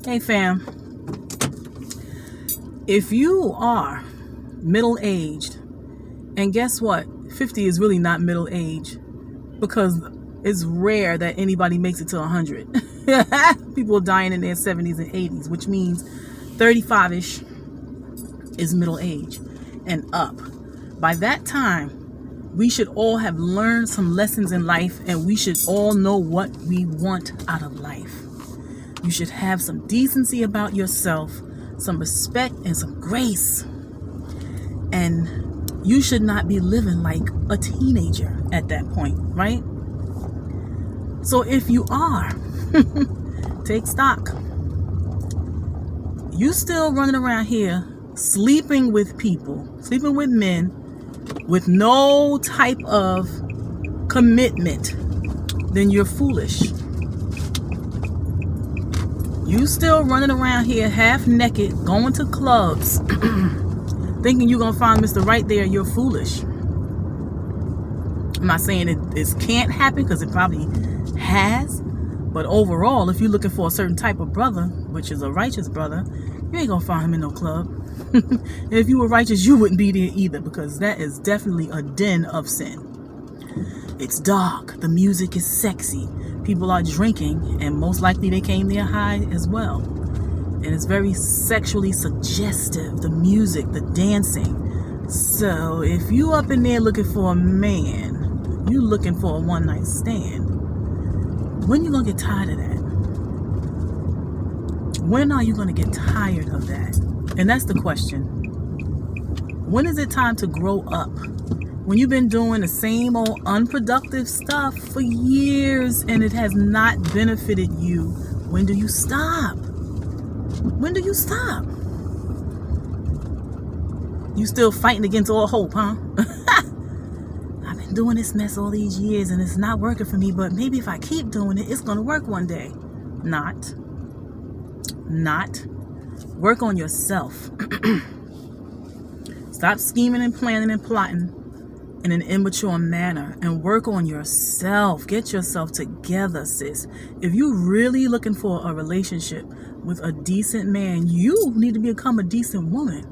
Hey fam, if you are middle-aged, and guess what? 50 is really not middle age because it's rare that anybody makes it to 100. People are dying in their 70s and 80s, which means 35-ish is middle age and up. By that time, we should all have learned some lessons in life, and we should all know what we want out of life. You should have some decency about yourself, some respect, and some grace. And you should not be living like a teenager at that point, right? So if you are, take stock. You still running around here sleeping with people, sleeping with men with no type of commitment, then you're foolish. You still running around here half naked, going to clubs, thinking you're going to find Mr. Right there, you're foolish. I'm not saying it can't happen, because it probably has. But overall, if you're looking for a certain type of brother, which is a righteous brother, you ain't going to find him in no club. And if you were righteous, you wouldn't be there either, because that is definitely a den of sin. It's dark. The music is sexy. People are drinking, and most likely they came there high as well. And it's very sexually suggestive, the music, the dancing. So if you up in there looking for a man, you looking for a one-night stand, when you gonna get tired of that? When are you gonna get tired of that? And that's the question. When is it time to grow up? When you've been doing the same old unproductive stuff for years and it has not benefited you, when do you stop? When do you stop? You still fighting against all hope, huh? I've been doing this mess all these years and it's not working for me, but maybe if I keep doing it, it's going to work one day. Not. Work on yourself. Stop scheming and planning and plotting in an immature manner and work on yourself. Get yourself together, sis. If you're really looking for a relationship with a decent man, you need to become a decent woman.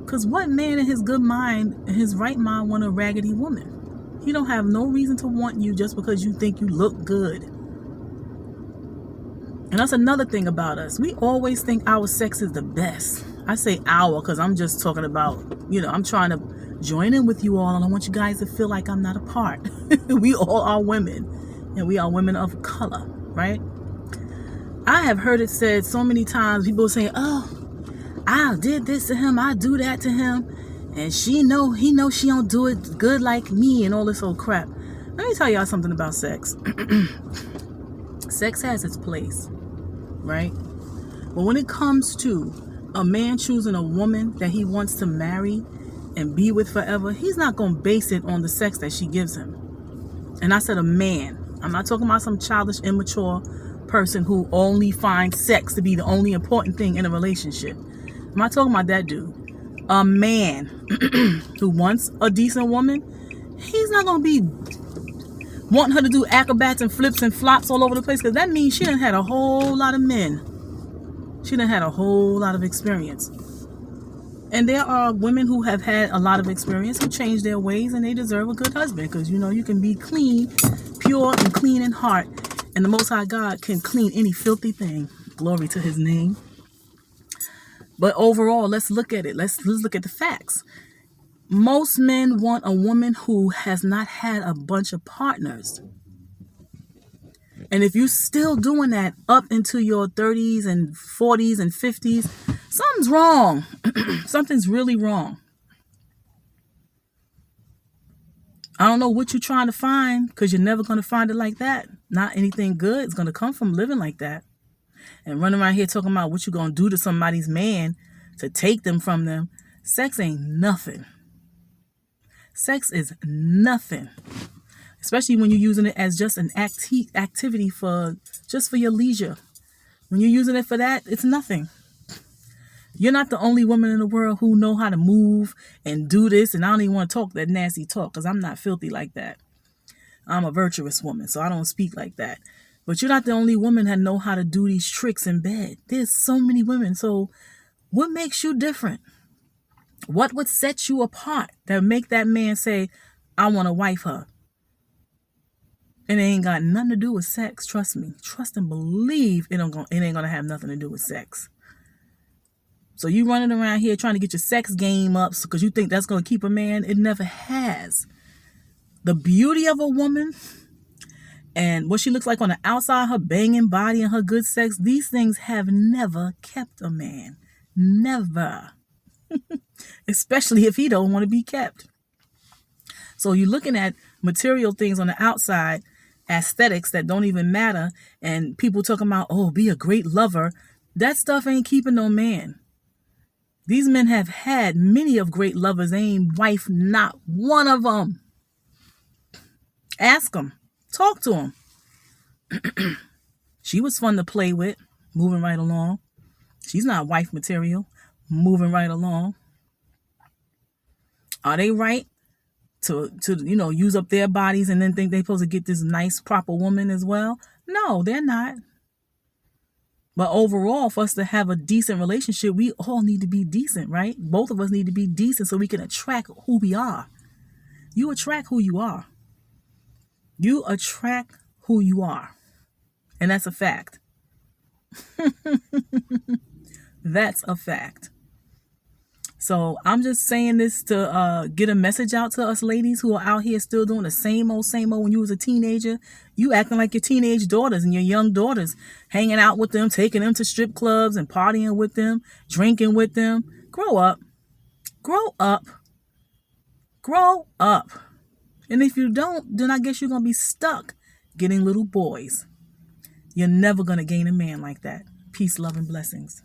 Because what man in his good mind, in his right mind, want a raggedy woman? He don't have no reason to want you just because you think you look good. And that's another thing about us. We always think our sex is the best. I say our because I'm just talking about, I'm trying to join in with you all, and I want you guys to feel like I'm not a part. We all are women, and we are women of color, right? I have heard it said so many times. People say, "Oh, I did this to him, I do that to him, and he know she don't do it good like me," and all this old crap. Let me tell y'all something about sex. Sex has its place, right? But when it comes to a man choosing a woman that he wants to marry and be with forever, he's not going to base it on the sex that she gives him. And I said a man. I'm not talking about some childish, immature person who only finds sex to be the only important thing in a relationship. I'm not talking about that dude. A man who wants a decent woman, he's not going to be wanting her to do acrobats and flips and flops all over the place, because that means she done had a whole lot of men. She done had a whole lot of experience. And there are women who have had a lot of experience who change their ways, and they deserve a good husband, because you can be clean, pure and clean in heart, and the Most High God can clean any filthy thing. Glory to his name. But overall, let's look at it. Let's look at the facts. Most men want a woman who has not had a bunch of partners. And if you're still doing that up into your 30s and 40s and 50s, something's wrong. Something's really wrong. I don't know what you're trying to find, because you're never going to find it like that. Not anything good is going to come from living like that. And running around here talking about what you're going to do to somebody's man to take them from them. Sex ain't nothing. Sex is nothing. Especially when you're using it as just an activity for your leisure. When you're using it for that, it's nothing. You're not the only woman in the world who know how to move and do this. And I don't even want to talk that nasty talk, because I'm not filthy like that. I'm a virtuous woman, so I don't speak like that. But you're not the only woman that know how to do these tricks in bed. There's so many women. So what makes you different? What would set you apart that make that man say, I want to wife her? And it ain't got nothing to do with sex. Trust me. Trust and believe it ain't gonna have nothing to do with sex. So you running around here trying to get your sex game up because you think that's gonna keep a man. It never has. The beauty of a woman and what she looks like on the outside, her banging body and her good sex, these things have never kept a man. Never. Especially if he don't want to be kept. So you're looking at material things on the outside, aesthetics that don't even matter, and people talking about, oh, be a great lover. That stuff ain't keeping no man. These men have had many of great lovers. They ain't wife not one of them. Ask them. Talk to them. She was fun to play with, moving right along. She's not wife material, moving right along. Are they right to use up their bodies and then think they're supposed to get this nice, proper woman as well? No, they're not. But overall, for us to have a decent relationship, we all need to be decent, right? Both of us need to be decent so we can attract who we are. You attract who you are. You attract who you are. And that's a fact. That's a fact. So I'm just saying this to get a message out to us ladies who are out here still doing the same old when you was a teenager. You acting like your teenage daughters and your young daughters, hanging out with them, taking them to strip clubs and partying with them, drinking with them. Grow up. Grow up. Grow up. And if you don't, then I guess you're going to be stuck getting little boys. You're never going to gain a man like that. Peace, love, and blessings.